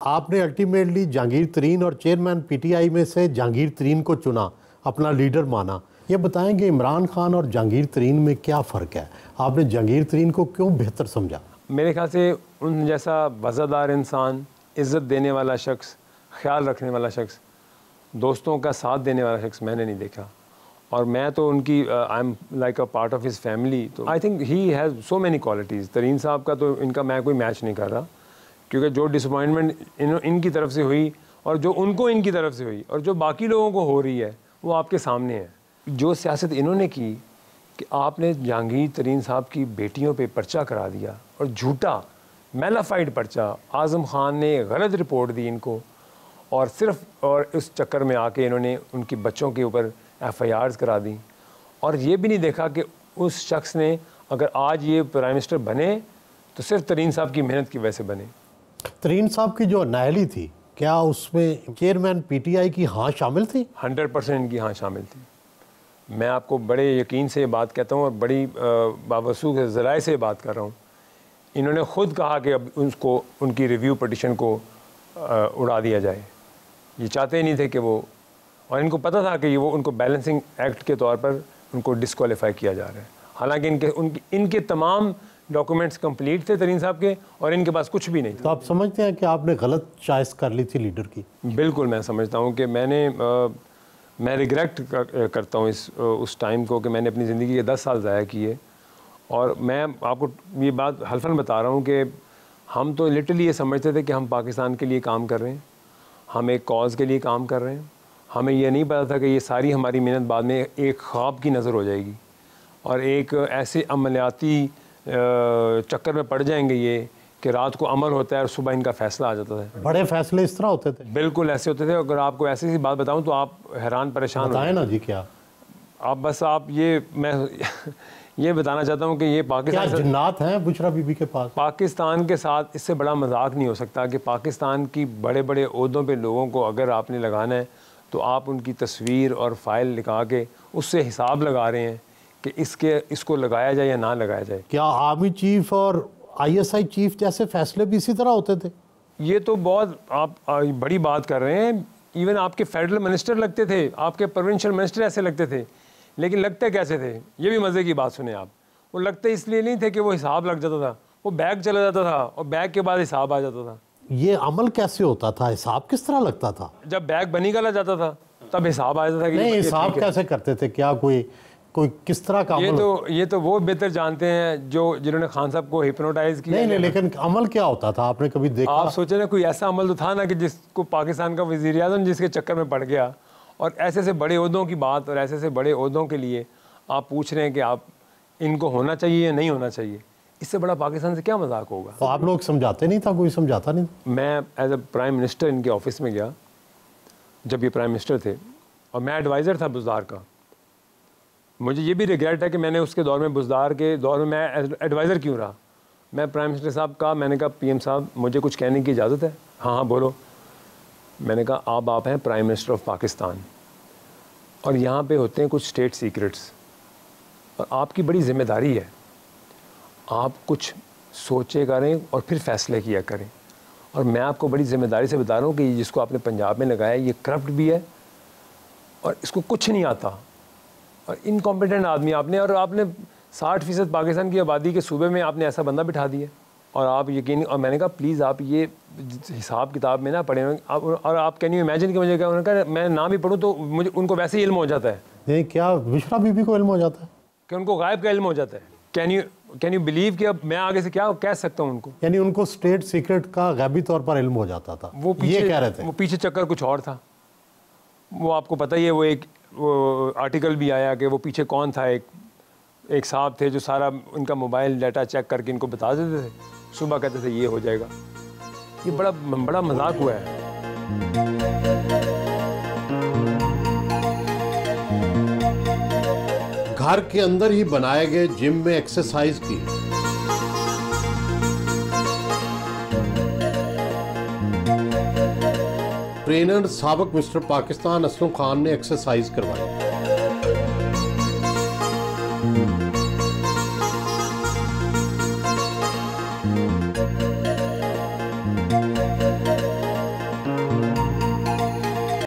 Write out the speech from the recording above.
آپ نے الٹیمیٹلی جہانگیر ترین اور چیئرمین پی ٹی آئی میں سے جہانگیر ترین کو چنا، اپنا لیڈر مانا۔ یہ بتائیں کہ عمران خان اور جہانگیر ترین میں کیا فرق ہے؟ آپ نے جہانگیر ترین کو کیوں بہتر سمجھا؟ میرے خیال سے ان جیسا وفادار انسان، عزت دینے والا شخص، خیال رکھنے والا شخص، دوستوں کا ساتھ دینے والا شخص میں نے نہیں دیکھا۔ اور میں تو ان کی I am like a part of his family, تو I think he has so many qualities. Tareen صاحب کا تو ان کا میں کوئی میچ نہیں کر رہا، کیونکہ جو ڈس اپوائنٹمنٹ ان کی طرف سے ہوئی اور جو ان کو ان کی طرف سے ہوئی اور جو باقی لوگوں کو ہو رہی ہے وہ آپ کے سامنے ہے۔ جو سیاست انہوں نے کی کہ آپ نے جہانگیر ترین صاحب کی بیٹیوں پہ پرچہ کرا دیا، اور جھوٹا میلافائڈ پرچہ، اعظم خان نے غلط رپورٹ دی ان کو، اور صرف اور اس چکر میں آ کے انہوں نے ان کی بچوں کے اوپر ایف آئی آرز کرا دیں، اور یہ بھی نہیں دیکھا کہ اس شخص نے اگر آج یہ پرائم منسٹر بنے تو صرف ترین صاحب کی محنت کی وجہ سے بنے۔ ترین صاحب کی جو نااہلی تھی، کیا اس میں چیئرمین پی ٹی آئی کی ہاں شامل تھی؟ 100% ان کی ہاں شامل تھی۔ میں آپ کو بڑے یقین سے یہ بات کہتا ہوں اور بڑی بابرسوخ ذرائع سے بات کر رہا ہوں۔ انہوں نے خود کہا کہ اب ان کی ریویو پٹیشن کو اڑا دیا جائے۔ یہ چاہتے ہی نہیں تھے کہ وہ، اور ان کو پتہ تھا کہ وہ ان کو بیلنسنگ ایکٹ کے طور پر ان کو ڈسکوالیفائی کیا جا رہا ہے، حالانکہ ان کے تمام ڈاکومنٹس کمپلیٹ تھے ترین صاحب کے، اور ان کے پاس کچھ بھی نہیں تھا۔ تو آپ سمجھتے ہیں کہ آپ نے غلط چوائس کر لی تھی لیڈر کی؟ بالکل، میں سمجھتا ہوں کہ میں ریگریٹ کرتا ہوں اس ٹائم کو، کہ میں نے اپنی زندگی کے 10 سال ضائع کیے۔ اور میں آپ کو یہ بات حلفاً بتا رہا ہوں کہ ہم تو لٹرلی یہ سمجھتے تھے کہ ہم پاکستان کے لیے کام کر رہے ہیں، ہم ایک کاز کے لیے کام کر رہے ہیں۔ ہمیں یہ نہیں پتا تھا کہ یہ ساری ہماری محنت بعد میں ایک خواب کی نظر ہو جائے گی، اور ایک ایسے عملیاتی چکر میں پڑ جائیں گے یہ کہ رات کو عمل ہوتا ہے اور صبح ان کا فیصلہ آ جاتا ہے۔ بڑے فیصلے اس طرح ہوتے تھے؟ بالکل ایسے ہوتے تھے۔ اگر آپ کو ایسی سی بات بتاؤں تو آپ حیران پریشان بتائیں نا جی۔ کیا میں یہ بتانا چاہتا ہوں کہ یہ پاکستان، کیا جنات ہیں بشرا بی بی کے پاس؟ پاکستان کے ساتھ اس سے بڑا مذاق نہیں ہو سکتا کہ پاکستان کی بڑے بڑے عہدوں پہ لوگوں کو اگر آپ نے لگانا ہے تو آپ ان کی تصویر اور فائل لگا کے اس سے حساب لگا رہے ہیں کہ اس کو لگایا جائے یا نہ لگایا جائے۔ کیا آرمی چیف اور آئی ایس آئی چیف جیسے فیصلے بھی اسی طرح ہوتے تھے؟ یہ تو بہت آپ بڑی بات کر رہے ہیں۔ ایون آپ کے فیڈرل منسٹر لگتے تھے، آپ کے پروونشل منسٹر ایسے لگتے تھے، لیکن لگتے کیسے تھے؟ یہ بھی مزے کی بات سنیں آپ۔ وہ لگتے اس لیے نہیں تھے کہ وہ حساب لگ جاتا تھا، وہ بیگ چلا جاتا تھا اور بیگ کے بعد حساب آ جاتا تھا۔ یہ عمل کیسے ہوتا تھا؟ حساب کس طرح لگتا تھا؟ جب بیگ بنی گالا جاتا تھا تب حساب آ جاتا تھا کہ نہیں، حساب کیسے کرتے تھے؟ کیا کوئی کس طرح کا عمل؟ یہ تو وہ بہتر جانتے ہیں جنہوں نے خان صاحب کو ہپنوٹائز کیا۔ نہیں، لیکن عمل کیا ہوتا تھا؟ آپ نے کبھی دیکھا؟ آپ سوچیں نا، کوئی ایسا عمل تو تھا نا کہ جس کو پاکستان کا وزیر اعظم جس کے چکر میں پڑ گیا، اور ایسے سے بڑے عہدوں کی بات اور ایسے سے بڑے عہدوں کے لیے آپ پوچھ رہے ہیں کہ آپ ان کو ہونا چاہیے یا نہیں ہونا چاہیے۔ اس سے بڑا پاکستان سے کیا مذاق ہوگا؟ تو آپ لوگ سمجھاتے نہیں تھا؟ کوئی سمجھاتا نہیں تھا؟ میں ایز اے پرائم منسٹر ان کے آفس میں گیا جب یہ پرائم منسٹر تھے، اور میں ایڈوائزر تھا بزدار کا۔ مجھے یہ بھی ریگریٹ ہے کہ میں نے اس کے دور میں، بزدار کے دور میں ایڈوائزر کیوں رہا۔ میں پرائم منسٹر صاحب کا، میں نے کہا پی ایم صاحب مجھے کچھ کہنے کی اجازت ہے؟ ہاں بولو۔ میں نے کہا آپ ہیں پرائم منسٹر آف پاکستان، اور یہاں پہ ہوتے ہیں کچھ اسٹیٹ سیکرٹس، اور آپ کی بڑی ذمہ داری ہے، آپ کچھ سوچے کریں اور پھر فیصلے کیا کریں۔ اور میں آپ کو بڑی ذمہ داری سے بتا رہا ہوں کہ جس کو آپ نے پنجاب میں لگایا یہ کرپٹ بھی ہے، اور اس کو کچھ نہیں آتا، اور انکمپیٹنٹ آدمی آپ نے، اور آپ نے 60% پاکستان کی آبادی کے صوبے میں آپ نے ایسا بندہ بٹھا دیا، اور آپ یقین، اور میں نے کہا پلیز آپ یہ حساب کتاب میں نہ پڑھیں، اور آپ کین یو امیجن کہ مجھے انہوں نے کہا میں نہ بھی پڑھوں تو مجھے ان کو ویسے ہی علم ہو جاتا ہے۔ نہیں، کیا بشرا بی بی کو علم ہو جاتا ہے؟ کہ ان کو غائب کا علم ہو جاتا ہے۔ کین یو بلیو کہ اب میں آگے سے کیا کہہ سکتا ہوں ان کو؟ یعنی ان کو اسٹیٹ سیکرٹ کا غیبی طور پر علم ہو جاتا تھا؟ یہ کہہ رہے تھے؟ وہ پیچھے چکر کچھ اور تھا، وہ آپ کو پتہ ہی ہے۔ وہ آرٹیکل بھی آیا کہ وہ پیچھے کون تھا، ایک صاحب تھے جو سارا ان کا موبائل ڈیٹا چیک کر کے ان کو بتا دیتے تھے، صبح کہتے تھے یہ ہو جائے گا۔ یہ بڑا مذاق ہوا ہے۔ گھر کے اندر ہی بنائے گئے جم میں ایکسرسائز کی۔ ٹرینر سابق مسٹر پاکستان اسلم خان نے ایکسرسائز کروائی۔